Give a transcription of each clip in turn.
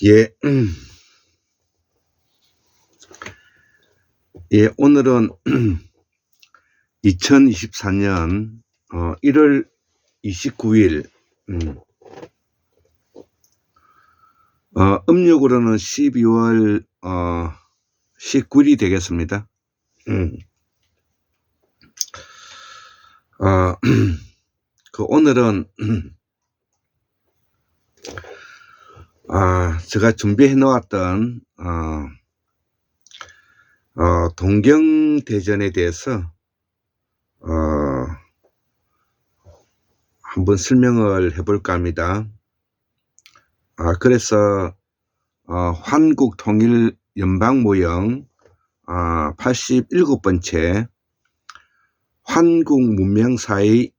예, 예, 오늘은 2024년 1월 29일, 음력으로는 12월 19일이 되겠습니다. 오늘은 제가 준비해 놓았던 동경대전에 대해서 한번 설명을 해볼까 합니다. 그래서 한국통일연방모형 87번째 한국문명사의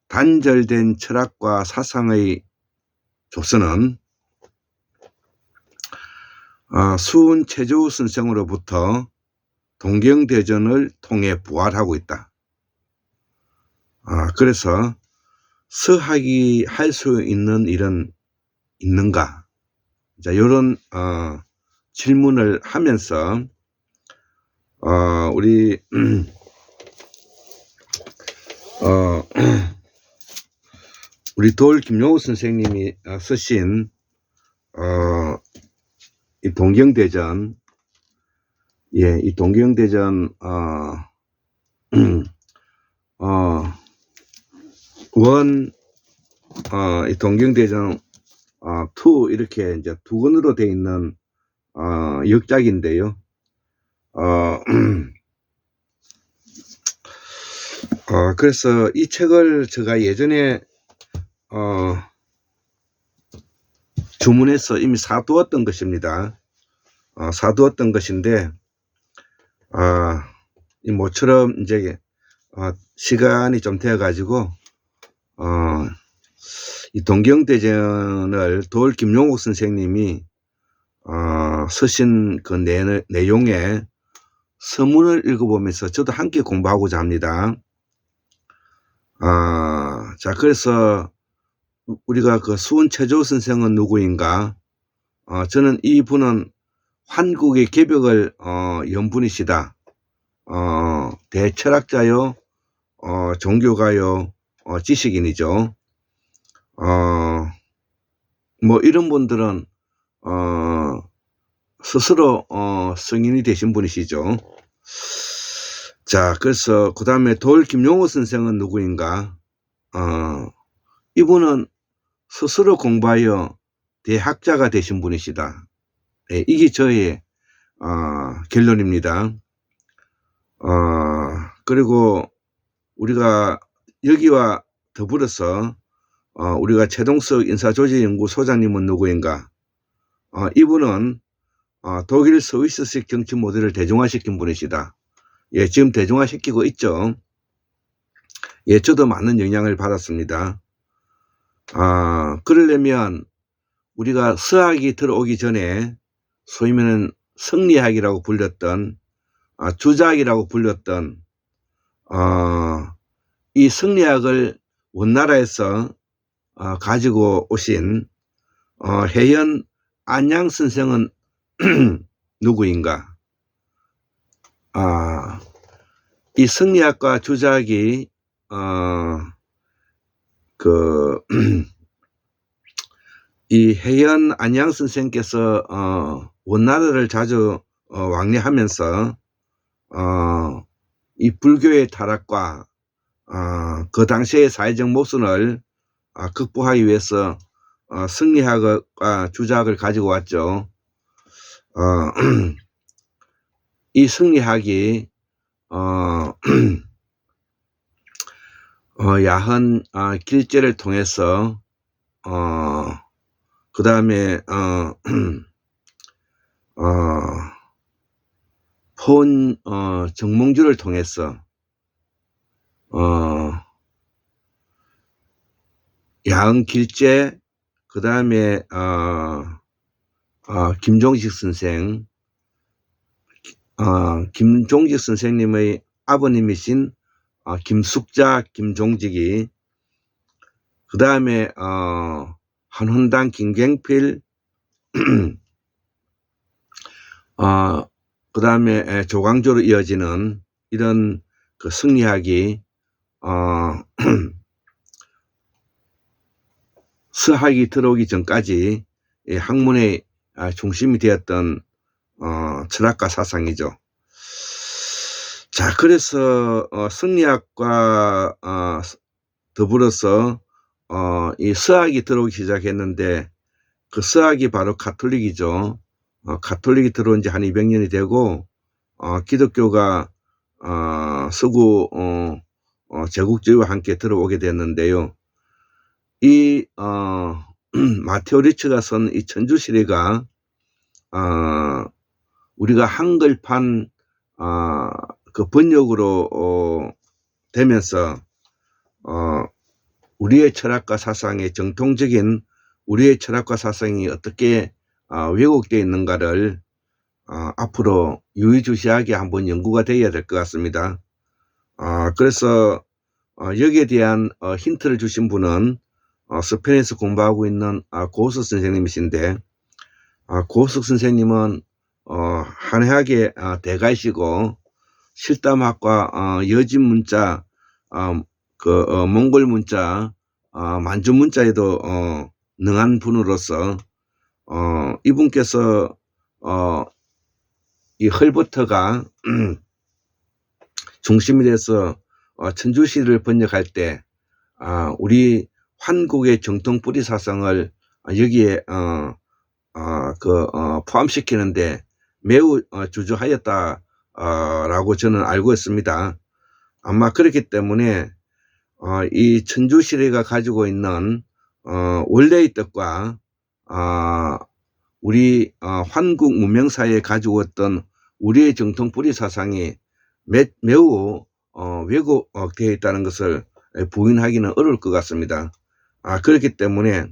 단절된 철학과 사상의 조선은 수은 최저우 선생으로부터 동경대전을 통해 부활하고 있다. 그래서 서학이 할 수 있는 일은 있는가? 자, 이런 질문을 하면서 우리 우리 돌 김용우 선생님이 쓰신 이 동경대전, 이 동경대전 이 동경대전 2 이렇게 이제 두 권으로 되어 있는 역작인데요. 그래서 이 책을 제가 예전에 주문해서 이미 사두었던 것입니다. 사두었던 것인데 이 모처럼 이제 시간이 좀 되어 가지고 이 동경대전을 돌 김용옥 선생님이 쓰신 그 내용의 서문을 읽어보면서 저도 함께 공부하고자 합니다. 자, 그래서 우리가 그 수은 최저우 선생은 누구인가? 저는 이분은 한국의 개벽을 연 분이시다. 대철학자요, 종교가요, 지식인이죠. 뭐 이런 분들은 스스로 성인이 되신 분이시죠. 자, 그래서 그 다음에 돌 김용우 선생은 누구인가? 이분은 스스로 공부하여 대학자가 되신 분이시다. 이게 저의 결론입니다. 그리고 우리가 여기와 더불어서 우리가 최동석 인사조직연구소장님은 누구인가? 이분은 독일 스위스식 정치 모델을 대중화시킨 분이시다. 예, 지금 대중화시키고 있죠. 예, 저도 많은 영향을 받았습니다. 그러려면 우리가 서학이 들어오기 전에 소위 말하는 성리학이라고 불렸던 주자학이라고 불렸던 이 성리학을 원나라에서 가지고 오신 해연 안양 선생은 누구인가? 이 성리학과 주자학이 이 해연 안양 선생께서 원나라를 자주 왕래하면서 이 불교의 타락과 그 당시의 사회적 모순을 극복하기 위해서 성리학과 주자학을 가지고 왔죠. 이 성리학이 야한 길제를 통해서 그 다음에 폰 정몽주를 통해서 야한 길제, 그 다음에 김종식 선생, 김종직 선생님의 아버님이신 김숙자, 김종직이 그 다음에 한훈당 김갱필, 그 다음에 조광조로 이어지는 이런 그 승리학이 서학이 들어오기 전까지 학문의 중심이 되었던 철학과 사상이죠. 자, 그래서 승리학과 더불어서 이 서학이 들어오기 시작했는데, 그 서학이 바로 가톨릭이죠. 가톨릭이 들어온 지 한 200년이 되고 기독교가 서구 제국주의와 함께 들어오게 됐는데요. 이 마테오 리츠가 쓴 이 천주시리가 우리가 한글판 그 번역으로 되면서 우리의 철학과 사상의 정통적인 우리의 철학과 사상이 어떻게 왜곡되어 있는가를 앞으로 유의주시하게 한번 연구가 되어야 될 것 같습니다. 그래서 여기에 대한 힌트를 주신 분은 스페인에서 공부하고 있는 고우석 선생님이신데, 고우석 선생님은 한해학의 대가이시고 실담학과 여진 문자, 몽골 문자, 만주 문자에도 능한 분으로서 이분께서 이 헐버터가 중심이 돼서 천주시를 번역할 때 우리 한국의 정통 뿌리 사상을 여기에 포함시키는데 매우 주저하였다라고 저는 알고 있습니다. 아마 그렇기 때문에 이 천주시리가 가지고 있는 원래의 뜻과 우리 한국 문명사회에 가지고 있던 우리의 정통 뿌리 사상이 매우 왜곡되어 있다는 것을 부인하기는 어려울 것 같습니다. 그렇기 때문에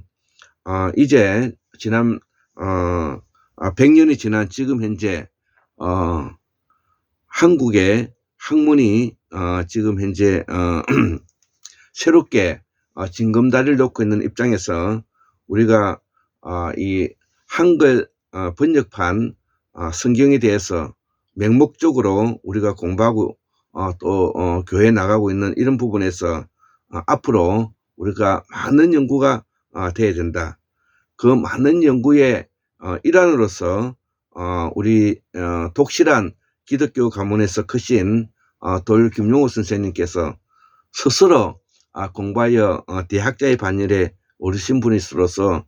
이제 지난 100년이 지난 지금 현재 한국의 학문이 지금 현재 새롭게 징검다리를 놓고 있는 입장에서 우리가 이 한글 번역판 성경에 대해서 맹목적으로 우리가 공부하고 또 교회에 나가고 있는 이런 부분에서 앞으로 우리가 많은 연구가 돼야 된다. 그 많은 연구의 일환으로서 우리 독실한 기독교 가문에서 크신 돌 김용호 선생님께서 스스로 공부하여 대학자의 반열에 오르신 분이로서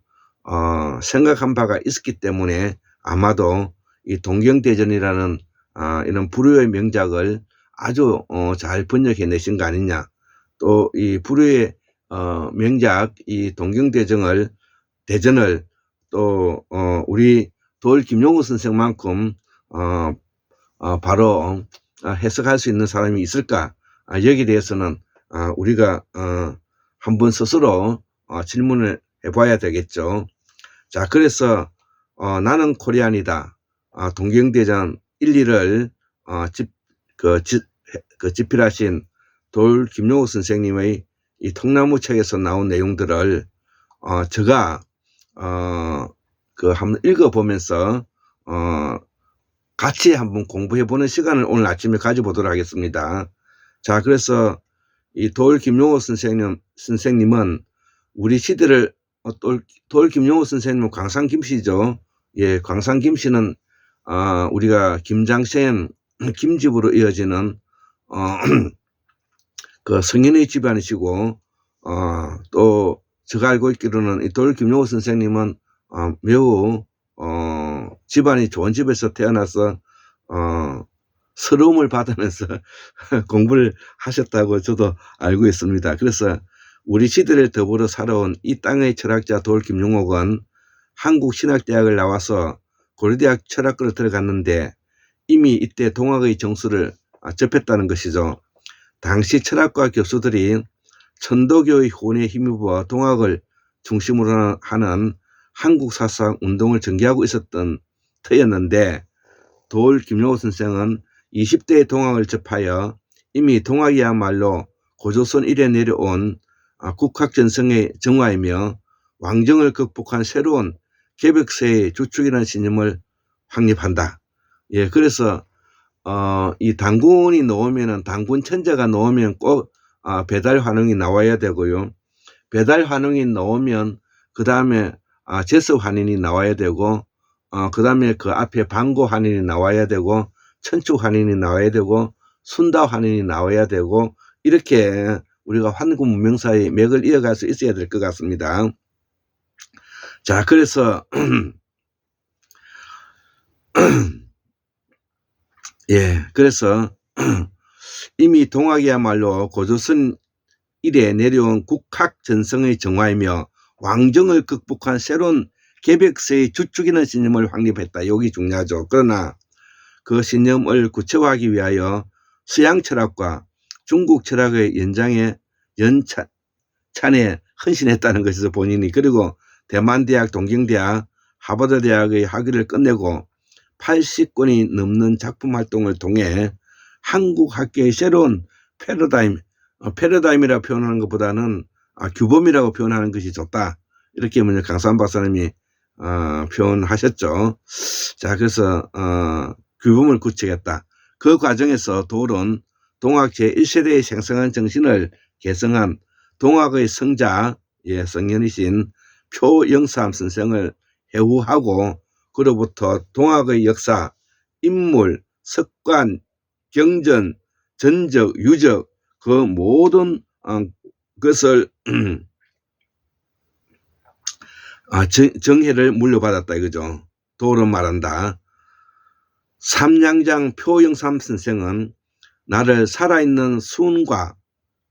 생각한 바가 있었기 때문에 아마도 이 동경대전이라는 이런 불후의 명작을 아주 잘 번역해 내신 거 아니냐. 또 이 불후의 명작 이 동경대전을 또 우리 돌 김용호 선생만큼 바로 해석할 수 있는 사람이 있을까? 여기에 대해서는 우리가 한번 스스로 질문을 해봐야 되겠죠. 자, 그래서 나는 코리안이다. 동경대전 1, 2를 집필하신 돌 김용호 선생님의 이 통나무 책에서 나온 내용들을 제가 한번 읽어보면서 같이 한번 공부해보는 시간을 오늘 아침에 가져보도록 하겠습니다. 자, 그래서 이 돌 김용호 선생님은 우리 시대를 돌 김용호 선생님은 광산 김씨죠. 예, 광산 김씨는 우리가 김장센 김집으로 이어지는 그 성인의 집안이시고 또 제가 알고 있기로는 이 돌 김용호 선생님은 매우 집안이 좋은 집에서 태어나서 서러움을 받으면서 공부를 하셨다고 저도 알고 있습니다. 그래서 우리 시대를 더불어 살아온 이 땅의 철학자 돌 김용옥은 한국신학대학을 나와서 고려대학 철학과를 들어갔는데 이미 이때 동학의 정수를 접했다는 것이죠. 당시 철학과 교수들이 천도교의 혼에 힘입어 동학을 중심으로 하는 한국 사상 운동을 전개하고 있었던 터였는데 돌 김용호 선생은 20대의 동학을 접하여 이미 동학이야말로 고조선 이래 내려온 국학전성의 정화이며 왕정을 극복한 새로운 개벽세의 주축이라는 신념을 확립한다. 예, 그래서 이 단군이 나오면은 단군 천자가 나오면 꼭 배달 환웅이 나와야 되고요. 배달 환웅이 나오면 그 다음에 제서 환인이 나와야 되고 그 다음에 그 앞에 방고 환인이 나와야 되고 천축 환인이 나와야 되고 순다 환인이 나와야 되고 이렇게 우리가 환군 문명사의 맥을 이어갈 수 있어야 될 것 같습니다. 자, 그래서 예, 그래서 이미 동학이야말로 고조선 이래 내려온 국학 전성의 정화이며 왕정을 극복한 새로운 개벽세의 주축이라는 신념을 확립했다. 여기 중요하죠. 그러나 그 신념을 구체화하기 위하여 서양 철학과 중국 철학의 연찬에 헌신했다는 것에서 본인이, 그리고 대만대학, 동경대학, 하버드대학의 학위를 끝내고 80권이 넘는 작품 활동을 통해 한국 학계의 새로운 패러다임이라고 표현하는 것보다는 규범이라고 표현하는 것이 좋다. 이렇게 먼저 강산 박사님이 표현하셨죠. 자, 그래서 규범을 구축했다. 그 과정에서 도울은 동학 제1세대의 생성한 정신을 개성한 동학의 성자, 성현이신 표영삼 선생을 해후하고 그로부터 동학의 역사, 인물, 석관, 경전, 전적, 유적 그 모든 것을 정해를 물려받았다 이거죠. 도울은 말한다. 삼양장 표영삼 선생은 나를 살아있는 수운과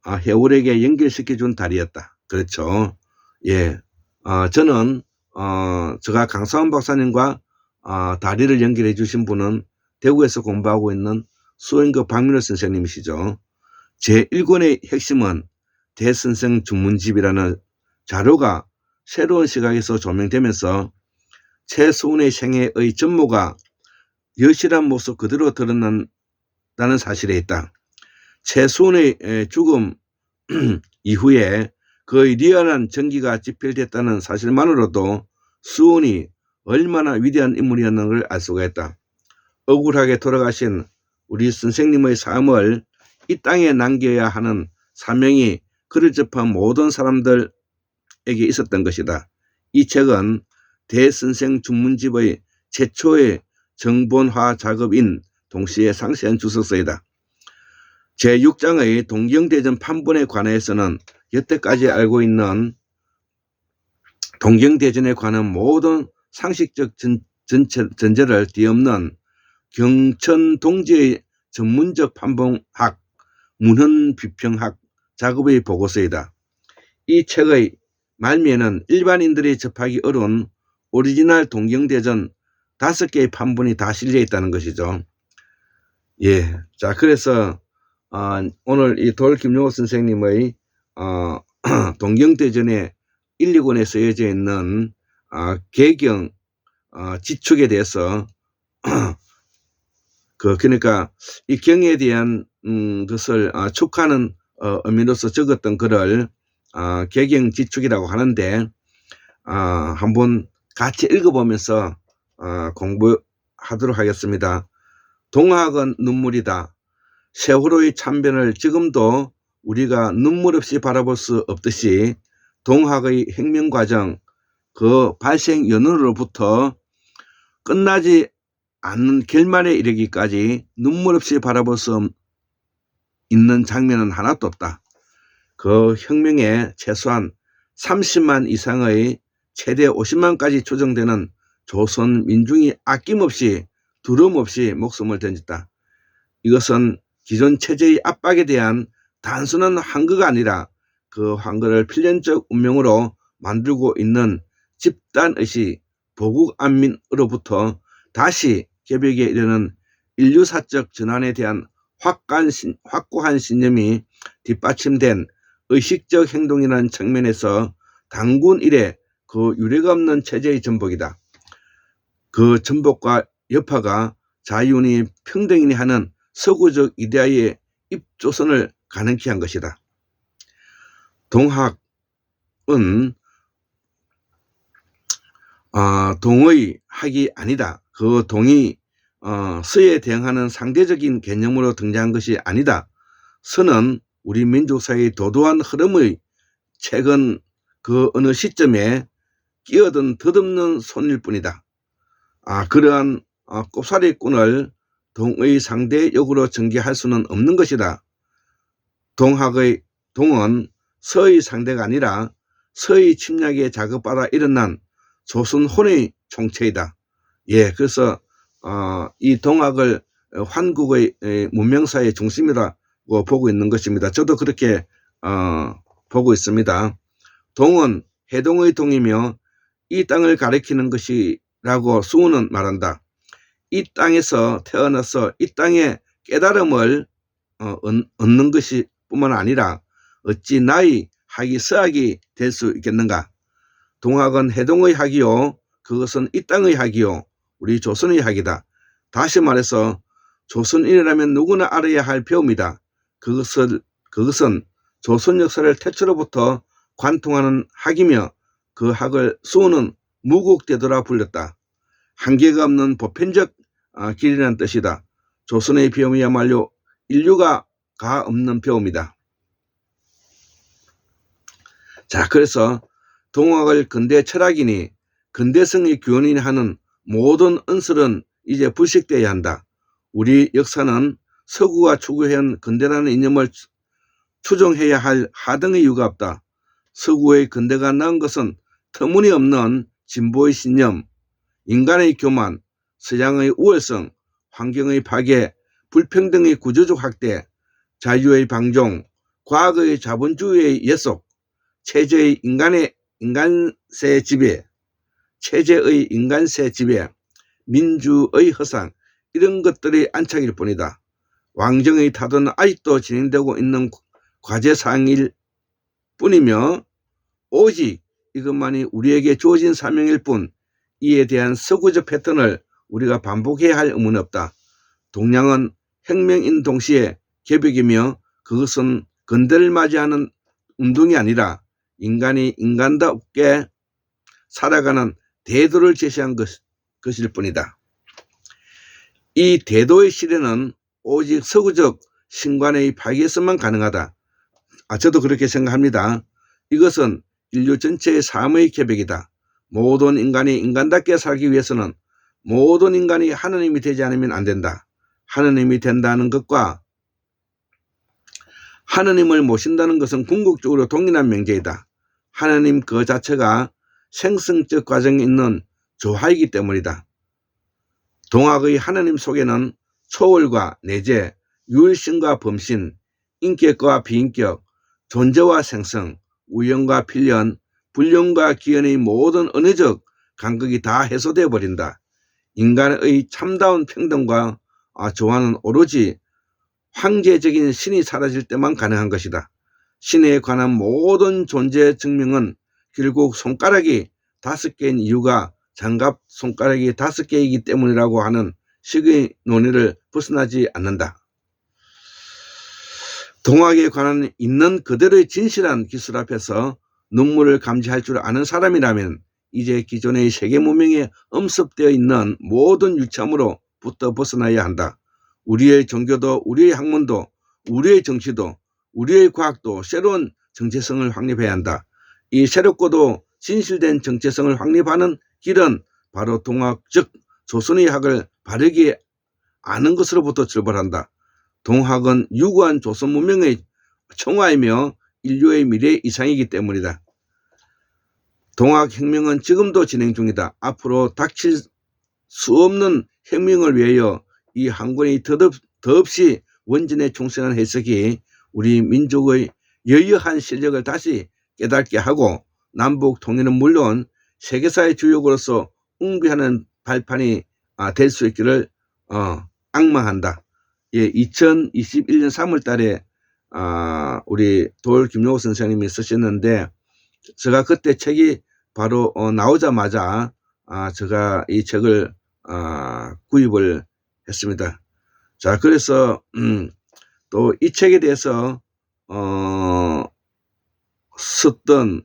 해울에게 연결시켜준 달이었다. 그렇죠. 예, 저는 제가 강사원 박사님과 다리를 연결해 주신 분은 대구에서 공부하고 있는 수원고 박민호 선생님이시죠. 제1권의 핵심은 대선생 중문집이라는 자료가 새로운 시각에서 조명되면서 최수훈의 생애의 전모가 여실한 모습 그대로 드러난다는 사실에 있다. 최수훈의 죽음 이후에 그의 리얼한 전기가 집필됐다는 사실만으로도 수훈이 얼마나 위대한 인물이었는 걸 알 수가 있다. 억울하게 돌아가신 우리 선생님의 삶을 이 땅에 남겨야 하는 사명이 그를 접한 모든 사람들에게 있었던 것이다. 이 책은 대선생 중문집의 최초의 정본화 작업인 동시에 상세한 주석서이다. 제6장의 동경대전 판본에 관해서는 여태까지 알고 있는 동경대전에 관한 모든 상식적 전제를 뒤엎는 경천동지의 전문적 판본학, 문헌비평학 작업의 보고서이다. 이 책의 말미에는 일반인들이 접하기 어려운 오리지널 동경대전 5개의 판본이 다 실려 있다는 것이죠. 예, 자, 그래서 오늘 이 돌 김용호 선생님의 동경대전에 1, 2권에 쓰여져 있는 개경 지축에 대해서 그러니까 이 경에 대한 것을 축하하는 의미로서 적었던 글을 개경 지축이라고 하는데 한번 같이 읽어보면서 공부하도록 하겠습니다. 동학은 눈물이다. 세월호의 참변을 지금도 우리가 눈물 없이 바라볼 수 없듯이 동학의 혁명 과정, 그 발생 연으로부터 끝나지 않는 결말에 이르기까지 눈물 없이 바라볼 수 있는 장면은 하나도 없다. 그 혁명에 최소한 30만 이상의 최대 50만까지 추정되는 조선 민중이 아낌없이 두려움 없이 목숨을 던졌다. 이것은 기존 체제의 압박에 대한 단순한 항거가 아니라 그 항거를 필연적 운명으로 만들고 있는 집단의식 보국안민으로부터 다시 개벽에 이르는 인류사적 전환에 대한 확고한 신념이 뒷받침된 의식적 행동이라는 측면에서 단군 이래 그 유례가 없는 체제의 전복이다. 그 전복과 여파가 자유인이 평등인이 하는 서구적 이데아의 입조선을 가능케 한 것이다. 동학은 동의 학이 아니다. 그 동이 서에 대응하는 상대적인 개념으로 등장한 것이 아니다. 서는 우리 민족사의 도도한 흐름의 최근 그 어느 시점에 끼어든 덧없는 손일 뿐이다. 그러한 꼽사리꾼을 동의 상대 역으로 전개할 수는 없는 것이다. 동은 서의 상대가 아니라 서의 침략에 자극받아 일어난 조선혼의 총체이다. 예, 그래서 이 동학을 환국의 문명사의 중심이라고 보고 있는 것입니다. 저도 그렇게 보고 있습니다. 동은 해동의 동이며 이 땅을 가리키는 것이라고 수우는 말한다. 이 땅에서 태어나서 이 땅의 깨달음을 얻는 것이 뿐만 아니라 어찌 나의 학이 서학이 될 수 있겠는가. 동학은 해동의 학이요, 그것은 이 땅의 학이요, 우리 조선의 학이다. 다시 말해서 조선인이라면 누구나 알아야 할 배움이다. 그것은 조선 역사를 태초로부터 관통하는 학이며 그 학을 수우는 무국대도라 불렸다. 한계가 없는 보편적 길이라는 뜻이다. 조선의 배움이야말로 인류가 가 없는 배움이다. 자, 그래서 동학을 근대 철학이니 근대성의 교훈이니 하는 모든 언설은 이제 불식되어야 한다. 우리 역사는 서구가 추구해온 근대라는 이념을 추종해야 할 하등의 이유가 없다. 서구의 근대가 낳은 것은 터무니없는 진보의 신념, 인간의 교만, 서양의 우월성, 환경의 파괴, 불평등의 구조적 확대, 자유의 방종, 과거의 자본주의의 예속, 체제의 인간세 지배, 민주의 허상, 이런 것들이 안착일 뿐이다. 왕정의 타도는 아직도 진행되고 있는 과제사항일 뿐이며 오직 이것만이 우리에게 주어진 사명일 뿐, 이에 대한 서구적 패턴을 우리가 반복해야 할 의무는 없다. 동양은 혁명인 동시에 개벽이며 그것은 근대를 맞이하는 운동이 아니라 인간이 인간답게 살아가는 대도를 제시한 것일 뿐이다. 이 대도의 실현은 오직 서구적 신관의 파괴에서만 가능하다. 저도 그렇게 생각합니다. 이것은 인류 전체의 삶의 개벽이다. 모든 인간이 인간답게 살기 위해서는 모든 인간이 하느님이 되지 않으면 안 된다. 하느님이 된다는 것과 하느님을 모신다는 것은 궁극적으로 동일한 명제이다. 하느님 그 자체가 생성적 과정에 있는 조화이기 때문이다. 동학의 하느님 속에는 초월과 내재, 유일신과 범신, 인격과 비인격, 존재와 생성, 우연과 필연, 불륜과 기연의 모든 언어적 간극이 다 해소되어 버린다. 인간의 참다운 평등과 조화는 오로지 황제적인 신이 사라질 때만 가능한 것이다. 신에 관한 모든 존재 증명은 결국 손가락이 5개인 이유가 장갑 손가락이 5개이기 때문이라고 하는 식의 논의를 벗어나지 않는다. 동학에 관한 있는 그대로의 진실한 기술 앞에서 눈물을 감지할 줄 아는 사람이라면 이제 기존의 세계 문명에 엄습되어 있는 모든 유참으로부터 벗어나야 한다. 우리의 종교도, 우리의 학문도, 우리의 정치도, 우리의 과학도 새로운 정체성을 확립해야 한다. 이 새롭고도 진실된 정체성을 확립하는 길은 바로 동학, 즉 조선의 학을 바르게 아는 것으로부터 출발한다. 동학은 유구한 조선 문명의 청화이며 인류의 미래 이상이기 때문이다. 동학혁명은 지금도 진행 중이다. 앞으로 닥칠 수 없는 혁명을 위하여 이 한 권의 더없이 원전에 충실한 해석이 우리 민족의 여여한 실력을 다시 깨닫게 하고 남북 통일은 물론 세계사의 주역으로서 웅비하는 발판이 될 수 있기를 악망한다. 예, 2021년 3월 달에 우리 도올 김용호 선생님이 쓰셨는데 제가 그때 책이 바로 나오자마자 제가 이 책을 구입을 했습니다. 자, 그래서 또 이 책에 대해서 썼던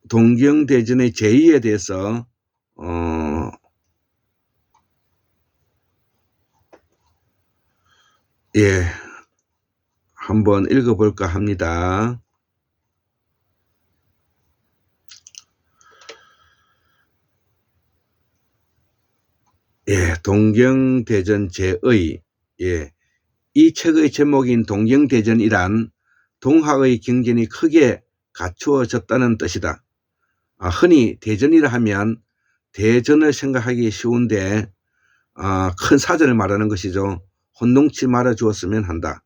동경대전의 제의에 대해서 예, 한번 읽어볼까 합니다. 예, 동경대전 제의. 예, 이 책의 제목인 동경대전이란 동학의 경전이 크게 갖추어졌다는 뜻이다. 흔히 대전이라 하면 대전을 생각하기 쉬운데 큰 사전을 말하는 것이죠. 혼동치 말아 주었으면 한다.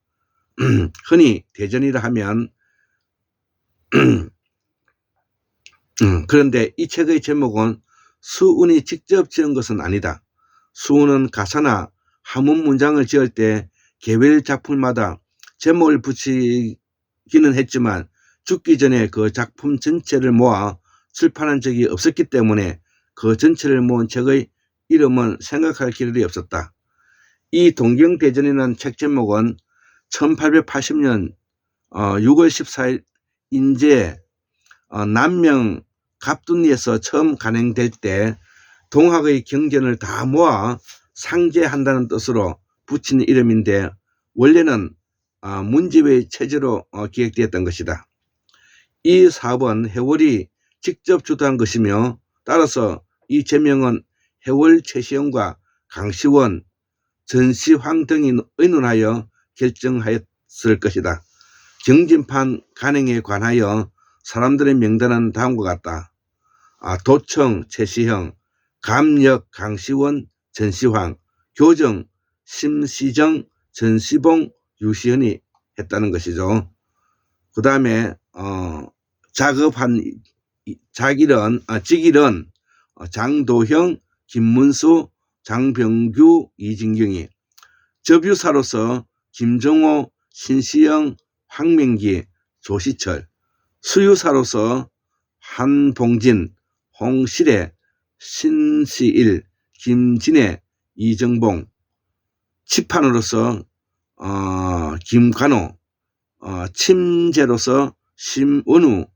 흔히 대전이라 하면 그런데 이 책의 제목은 수운이 직접 지은 것은 아니다. 수운은 가사나 한문 문장을 지을 때 개별 작품마다 제목을 붙이기는 했지만 죽기 전에 그 작품 전체를 모아 출판한 적이 없었기 때문에 그 전체를 모은 책의 이름은 생각할 길이 없었다. 이 동경대전이라는 책 제목은 1880년 6월 14일 인제 남명 갑둔리에서 처음 간행될 때 동학의 경전을 다 모아 상제한다는 뜻으로 붙인 이름인데 원래는 문집의 체제로 기획되었던 것이다. 이 사업은 해월이 직접 주도한 것이며 따라서 이 제명은 해월 최시영과 강시원, 전시황 등이 의논하여 결정하였을 것이다. 경진판 간행에 관하여 사람들의 명단은 다음과 같다. 도청 최시형, 감역 강시원, 전시황, 교정 심시정, 전시봉, 유시현이 했다는 것이죠. 그 다음에 작업한 직일은 장도형, 김문수, 장병규, 이진경이, 접유사로서 김정호, 신시영, 황명기, 조시철, 수유사로서 한봉진, 홍실애, 신시일, 김진애, 이정봉, 치판으로서 김관호, 침제로서 심은우,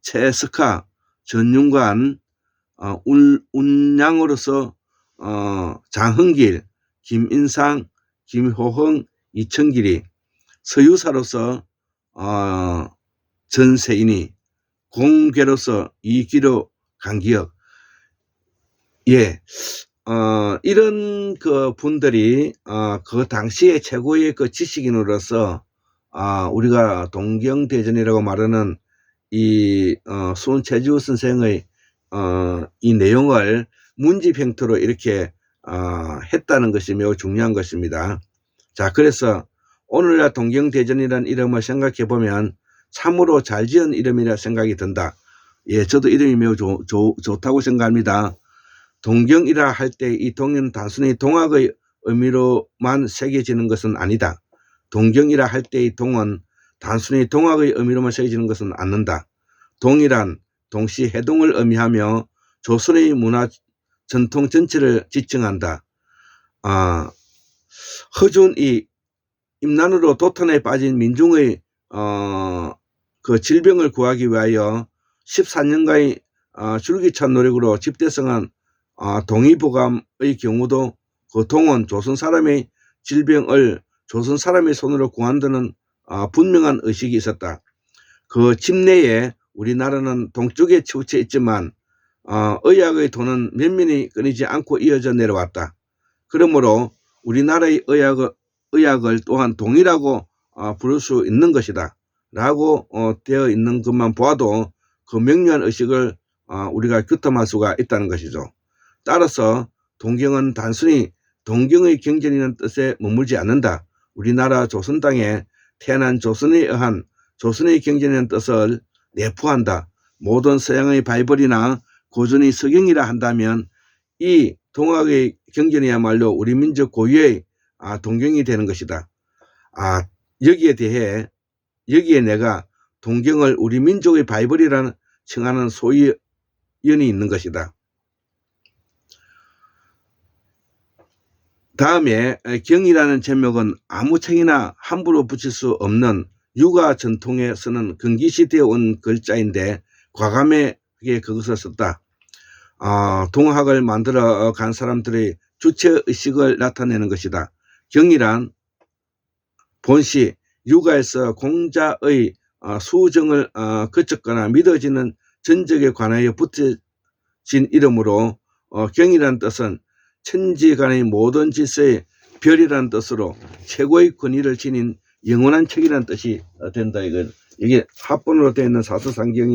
최석하, 전윤관, 운양으로서 장흥길, 김인상, 김호흥, 이청길이, 서유사로서 전세인이, 공괴로서 이기로, 강기혁. 예, 이런 그 분들이 그 당시에 최고의 그 지식인으로서 우리가 동경대전이라고 말하는 이 수은 최지우 선생의 이 내용을 문집 형태로 이렇게 했다는 것이 매우 중요한 것입니다. 자, 그래서 오늘날 동경대전이라는 이름을 생각해 보면 참으로 잘 지은 이름이라 생각이 든다. 예, 저도 이름이 매우 좋다고 생각합니다. 동경이라 할 때 이 동은 단순히 동학의 의미로만 새겨지는 것은 아니다. 동경이라 할 때 이 동은 단순히 동학의 의미로만 새겨지는 것은 않는다. 동이란 동시 해동을 의미하며 조선의 문화 전통 전체를 지칭한다. 허준 이 임난으로 도탄에 빠진 민중의 그 질병을 구하기 위하여 14년간의 줄기찬 노력으로 집대성한 동의보감의 경우도 그 동은 조선 사람의 질병을 조선 사람의 손으로 구한다는 분명한 의식이 있었다. 그 집내에 우리나라는 동쪽에 치우쳐 있지만 의학의 도는 면면이 끊이지 않고 이어져 내려왔다. 그러므로 우리나라의 의학을 또한 동이라고 부를 수 있는 것이다 라고 되어 있는 것만 보아도 그 명료한 의식을 우리가 규탄할 수가 있다는 것이죠. 따라서 동경은 단순히 동경의 경전이라는 뜻에 머물지 않는다. 우리나라 조선 땅에 태어난 조선에 의한 조선의 경전이라는 뜻을 내포한다. 모든 서양의 바이블이나 고전의 서경이라 한다면 이 동학의 경전이야말로 우리 민족 고유의 동경이 되는 것이다. 여기에 내가 동경을 우리 민족의 바이블이라는 칭하는 소위연이 있는 것이다. 다음에 경이라는 제목은 아무 책이나 함부로 붙일 수 없는 유가 전통에 쓰는 건기시대에 온 글자인데 과감하게 그것을 썼다. 동학을 만들어 간 사람들의 주체의식을 나타내는 것이다. 경이란 본시 유가에서 공자의 수정을 거쳤거나 믿어지는 전적에 관하여 붙여진 이름으로 경이란 뜻은 천지간의 모든 질서의 별이라는 뜻으로 최고의 권위를 지닌 영원한 책이라는 뜻이 된다. 이게 합본으로 되어 있는 사서상경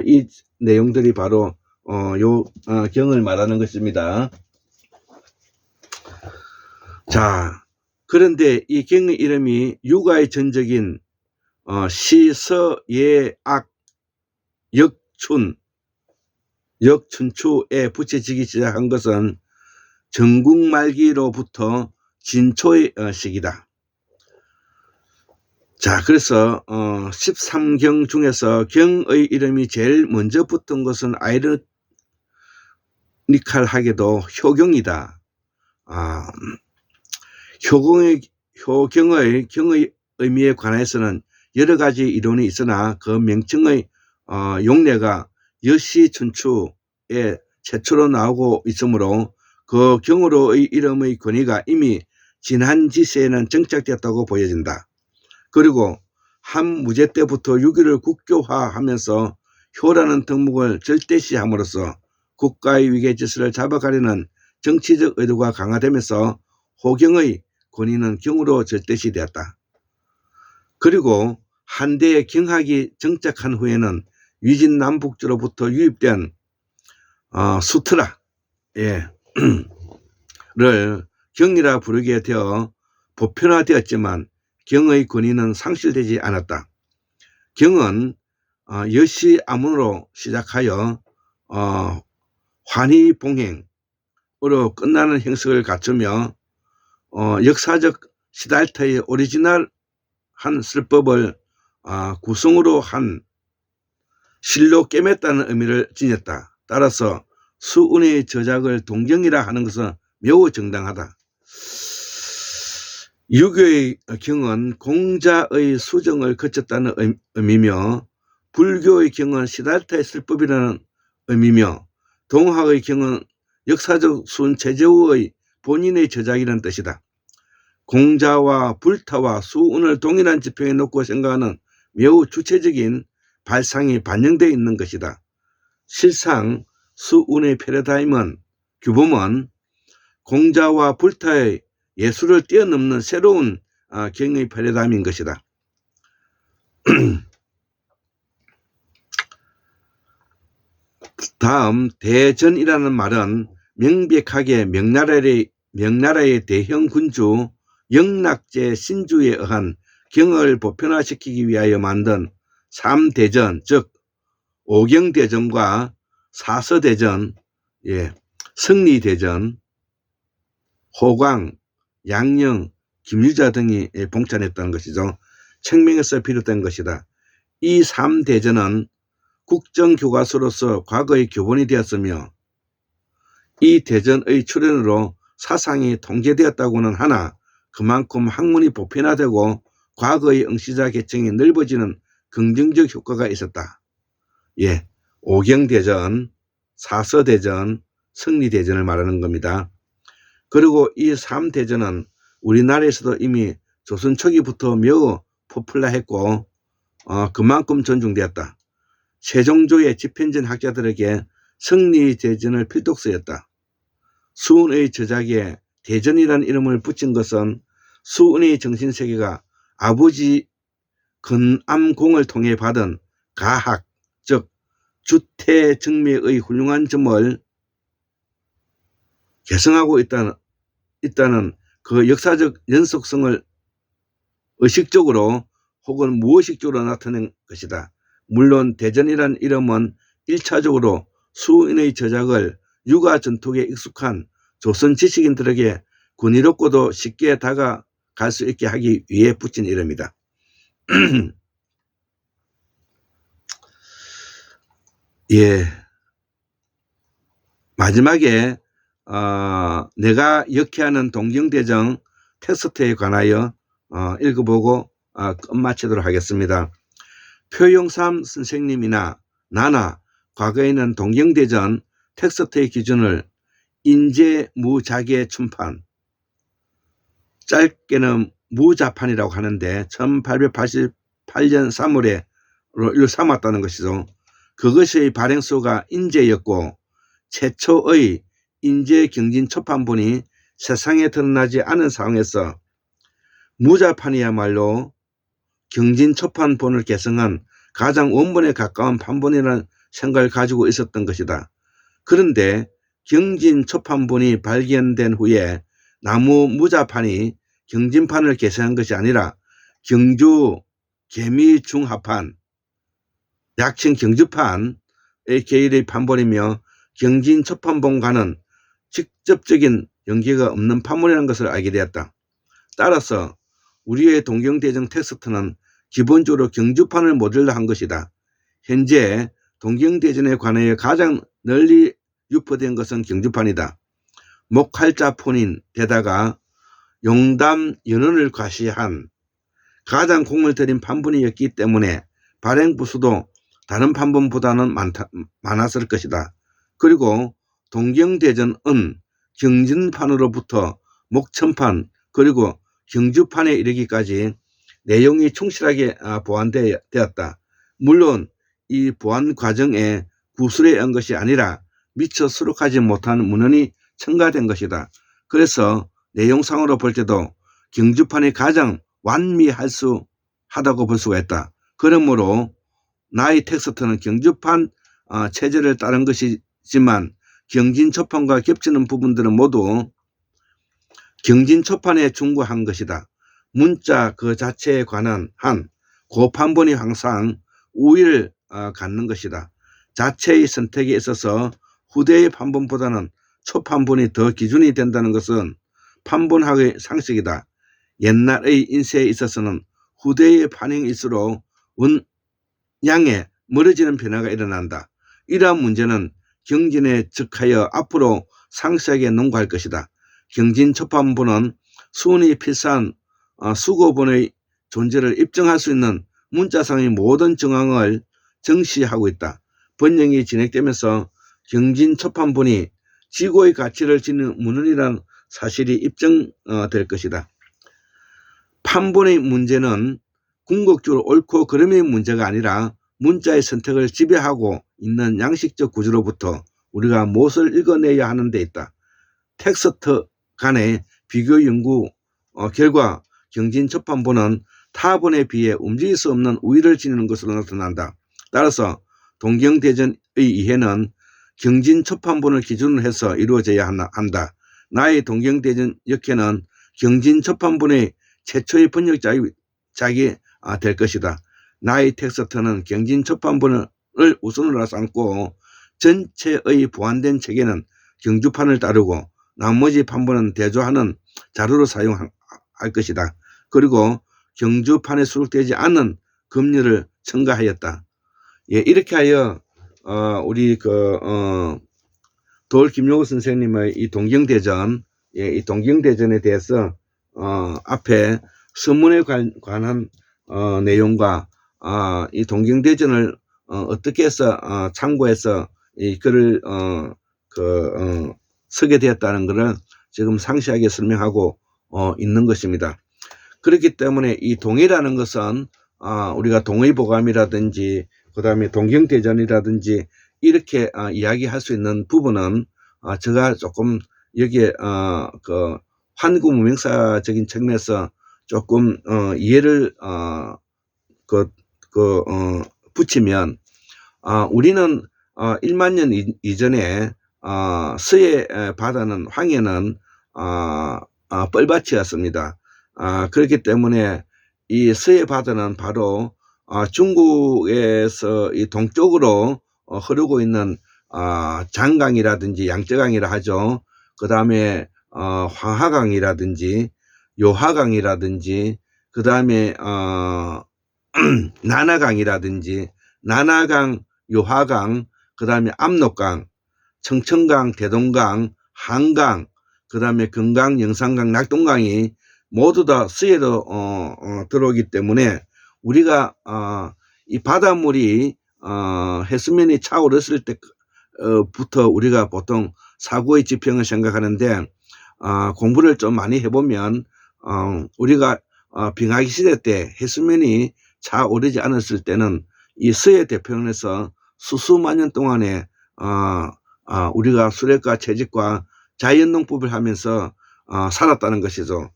이 내용들이 바로 요 경을 말하는 것입니다. 자, 그런데 이 경의 이름이 유가의 전적인 시서예악 역춘추에 붙여지기 시작한 것은 전국 말기로부터 진초의 시기다. 자, 그래서 13경 중에서 경의 이름이 제일 먼저 붙은 것은 아이러니컬하게도 효경이다. 경의 의미에 관해서는 여러 가지 이론이 있으나 그 명칭의 용례가 여시춘추에 최초로 나오고 있으므로 그 경으로의 이름의 권위가 이미 지난 지세에는 정착되었다고 보여진다. 그리고 한무제 때부터 유교를 국교화하면서 효라는 덕목을 절대시함으로써 국가의 위계 질서를 잡아가려는 정치적 의도가 강화되면서 호경의 권위는 경으로 절대시되었다. 그리고 한대의 경학이 정착한 후에는 위진남북주로부터 유입된 수트라 를 경이라 부르게 되어 보편화되었지만 경의 권위는 상실되지 않았다. 경은 여시아문으로 시작하여 환희봉행으로 끝나는 형식을 갖추며 역사적 시달타의 오리지널한 설법을 구성으로 한 실로 꿰맸다는 의미를 지녔다. 따라서 수운의 저작을 동경이라 하는 것은 매우 정당하다. 유교의 경은 공자의 수정을 거쳤다는 의미며 불교의 경은 시달타의 설법이라는 의미며 동학의 경은 역사적 순 최저우의 본인의 저작이라는 뜻이다. 공자와 불타와 수운을 동일한 지평에 놓고 생각하는 매우 주체적인 발상이 반영되어 있는 것이다. 실상 수운의 규범은 공자와 불타의 예술을 뛰어넘는 새로운 경의 패러다임인 것이다. 다음 대전이라는 말은 명백하게 명나라의 대형 군주 영락제 신주에 의한 경을 보편화시키기 위하여 만든 3대전 즉 오경대전과 사서대전, 성리대전, 호광, 양령, 김유자 등이 봉찬했던 것이죠. 책명에서 비롯된 것이다. 이 3대전은 국정교과서로서 과거의 교본이 되었으며 이 대전의 출현으로 사상이 통제되었다고는 하나 그만큼 학문이 보편화되고 과거의 응시자 계층이 넓어지는 긍정적 효과가 있었다. 오경대전, 사서대전, 성리대전을 말하는 겁니다. 그리고 이 3대전은 우리나라에서도 이미 조선 초기부터 매우 포퓰러했고 그만큼 존중되었다. 세종조의 집현전 학자들에게 성리대전을 필독서였다. 수은의 저작에 대전이라는 이름을 붙인 것은 수은의 정신세계가 아버지 건암공을 통해 받은 가학, 즉 주태정매의 훌륭한 점을 개성하고 있다는 그 역사적 연속성을 의식적으로 혹은 무의식적으로 나타낸 것이다. 물론 대전이라는 이름은 1차적으로 수인의 저작을 유가 전통에 익숙한 조선 지식인들에게 권위롭고도 쉽게 다가갈 수 있게 하기 위해 붙인 이름이다. 마지막에 내가 역해하는 동경대전 텍스트에 관하여 읽어보고 끝마치도록 하겠습니다. 표영삼 선생님이나 나나 과거에는 동경대전 텍스트의 기준을 인재무자계 춘판, 짧게는 무자판이라고 하는데 1888년 3월에 를 삼았다는 것이죠. 그것의 발행수가 인재였고 최초의 인재경진 초판본이 세상에 드러나지 않은 상황에서 무자판이야말로 경진 초판본을 개성한 가장 원본에 가까운 판본이라는 생각을 가지고 있었던 것이다. 그런데 경진 초판본이 발견된 후에 나무 무자판이 경진판을 개성한 것이 아니라 경주 개미중하판, 약칭 경주판의 계열의 판본이며 경진 초판본과는 직접적인 연계가 없는 판본이라는 것을 알게 되었다. 따라서 우리의 동경대전 텍스트는 기본적으로 경주판을 모델로 한 것이다. 현재 동경대전에 관하여 가장 널리 유포된 것은 경주판이다. 목할자폰인 데다가 용담 연원을 과시한 가장 공을 들인 판본이었기 때문에 발행 부수도 다른 판본보다는 많았을 것이다. 그리고 동경대전은 경진판으로부터 목천판 그리고 경주판에 이르기까지 내용이 충실하게 보완되었다. 물론 이 보완 과정에 구술에 의한 것이 아니라 미처 수록하지 못한 문헌이 첨가된 것이다. 그래서 내용상으로 볼 때도 경주판이 가장 완미하다고 볼 수가 있다. 그러므로 나의 텍스트는 경주판 체제를 따른 것이지만 경진초판과 겹치는 부분들은 모두 경진초판에 중구한 것이다. 문자 그 자체에 관한 고판본이 항상 우위를 갖는 것이다. 자체의 선택에 있어서 후대의 판본보다는 초판본이 더 기준이 된다는 것은 판본학의 상식이다. 옛날의 인쇄에 있어서는 후대의 판행일수록 원양에 멀어지는 변화가 일어난다. 이러한 문제는 경진에 즉하여 앞으로 상세하게 논거할 것이다. 경진 초판본은 수은이 필사한 수고본의 존재를 입증할 수 있는 문자상의 모든 정황을 정시하고 있다. 번영이 진행되면서 경진 초판본이 지고의 가치를 지닌 문헌이라는 사실이 입증될 것이다. 판본의 문제는 궁극적으로 옳고 그름의 문제가 아니라 문자의 선택을 지배하고 있는 양식적 구조로부터 우리가 무엇을 읽어내야 하는 데 있다. 텍스트 간의 비교 연구 결과 경진 초판본은 타본에 비해 움직일 수 없는 우위를 지니는 것으로 나타난다. 따라서 동경대전의 이해는 경진 초판본을 기준으로 해서 이루어져야 한다. 나의 동경대전 역해는 경진 초판본의 최초의 번역작이 될 것이다. 나의 텍스트는 경진 초판본을 우선으로 삼고 전체의 보완된 체계는 경주판을 따르고 나머지 판본은 대조하는 자료로 사용할 것이다. 그리고 경주판에 수록되지 않은 금류를 첨가하였다. 예, 이렇게 하여 우리 도올 김용호 선생님의 이 동경대전, 이 동경대전에 대해서 앞에 서문에 관한 내용과 이 동경대전을 어떻게 해서 참고해서 이 글을 쓰게 되었다는 것을 지금 상세하게 설명하고 있는 것입니다. 그렇기 때문에 이 동이라는 것은 우리가 동의보감이라든지 그 다음에 동경대전이라든지 이렇게 이야기할 수 있는 부분은 제가 조금 여기에 환구무명사적인 측면에서 조금 이해를 붙이면 우리는 1만 년 이전에 서해 바다는 황해는 뻘밭이었습니다. 그렇기 때문에 이 서해 바다는 바로 중국에서 이 동쪽으로 흐르고 있는 장강이라든지 양쯔강이라 하죠. 그 다음에 황하강이라든지 요하강이라든지 그 다음에 나나강이라든지 나나강, 요하강, 그 다음에 압록강, 청천강, 대동강, 한강, 그 다음에 금강, 영산강, 낙동강이 모두 다 수해로 들어오기 때문에 우리가 이 바닷물이 해수면이 차오르실 때부터 우리가 보통 사고의 지평을 생각하는데 공부를 좀 많이 해보면 우리가 빙하기 시대 때 해수면이 차오르지 않았을 때는 이 서해 태평양에서 수수만 년 동안에 우리가 수렵과 채집과 자연농법을 하면서 살았다는 것이죠.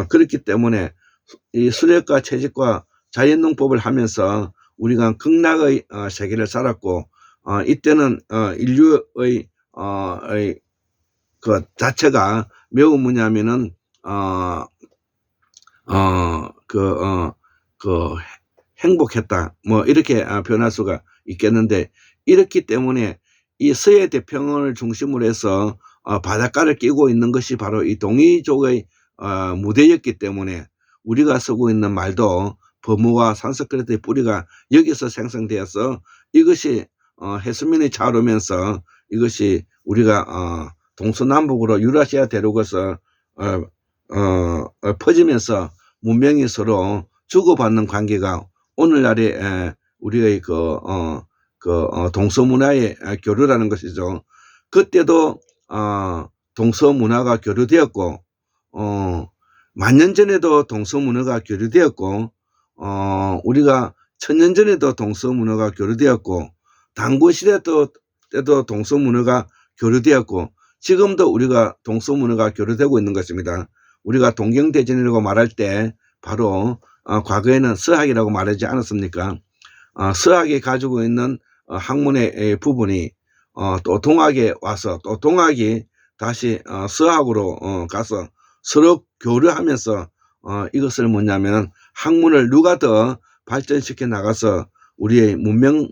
그렇기 때문에 이 수렵과 채집과 자연농법을 하면서 우리가 극락의 세계를 살았고 이때는 인류의 그 자체가 매우 뭐냐면은 행복했다 뭐 이렇게 표현할 수가 있겠는데, 이렇기 때문에 이 서해 태평양을 중심으로 해서 바닷가를 끼고 있는 것이 바로 이 동이족의 무대였기 때문에 우리가 쓰고 있는 말도 버무와 산스크리트의 뿌리가 여기서 생성되어서 이것이 해수면이 차오르면서 이것이 우리가 동서남북으로 유라시아 대륙에서 퍼지면서 문명이 서로 주고받는 관계가 오늘날의 우리의 동서문화의 교류라는 것이죠. 그때도 동서문화가 교류되었고 만년 전에도 동서문화가 교류되었고 우리가 천년 전에도 동서문화가 교류되었고 단고시대 때도 동서문화가 교류되었고 지금도 우리가 동서문화가 교류되고 있는 것입니다. 우리가 동경대전이라고 말할 때 바로 과거에는 서학이라고 말하지 않았습니까? 서학이 가지고 있는 학문의 부분이 또 동학에 와서 또 동학이 다시 서학으로 가서 서로 교류하면서 이것을 뭐냐면 학문을 누가 더 발전시켜 나가서 우리의 문명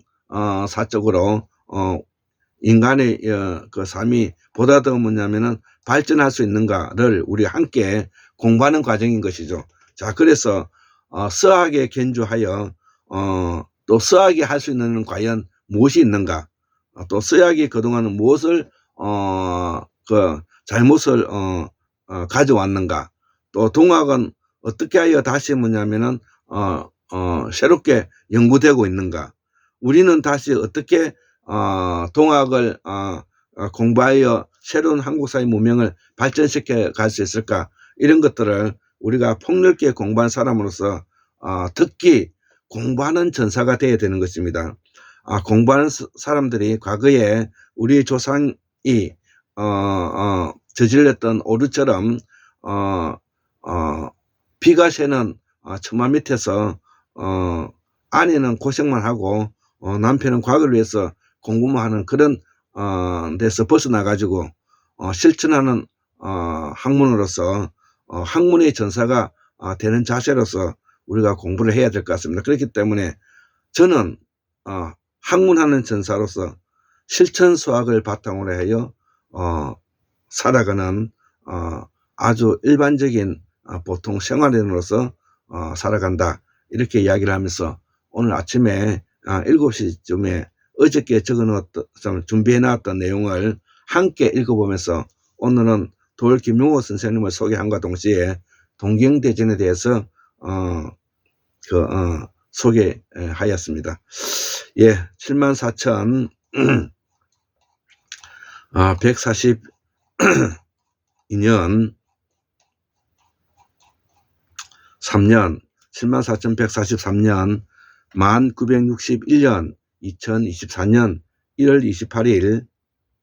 사적으로 인간의 그 삶이 보다 더 뭐냐면은 발전할 수 있는가를 우리 함께 공부하는 과정인 것이죠. 자, 그래서 서학에 견주하여 또 서학이 할 수 있는 과연 무엇이 있는가, 또 서학이 그동안은 무엇을 잘못을 가져왔는가, 또 동학은 어떻게 하여 다시 뭐냐면은 새롭게 연구되고 있는가, 우리는 다시 어떻게 동학을 공부하여 새로운 한국사의 문명을 발전시켜 갈 수 있을까, 이런 것들을 우리가 폭넓게 공부한 사람으로서 특히 공부하는 전사가 되어야 되는 것입니다. 공부하는 사람들이 과거에 우리 조상이 저질렀던 오류처럼 비가 새는 처마 밑에서 아내는 고생만 하고 남편은 과거를 위해서 공부만 하는 그런 데서 벗어나 가지고 실천하는 학문으로서 학문의 전사가 되는 자세로서 우리가 공부를 해야 될 것 같습니다. 그렇기 때문에 저는 학문하는 전사로서 실천 수학을 바탕으로 하여 살아가는 아주 일반적인 보통 생활인으로서 살아간다, 이렇게 이야기를 하면서 오늘 아침에 7시쯤에 어저께 적어놓았던 준비해 놨던 내용을 함께 읽어보면서 오늘은 도올 김용호 선생님을 소개함과 동시에 동경대전에 대해서 소개하였습니다. 예, 74,142년 3년 74,143년 1961년 2024년 1월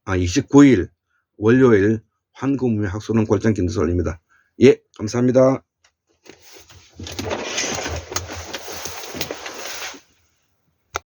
29일 월요일 한국문명학술원 골장 김두솔입니다. 예, 감사합니다.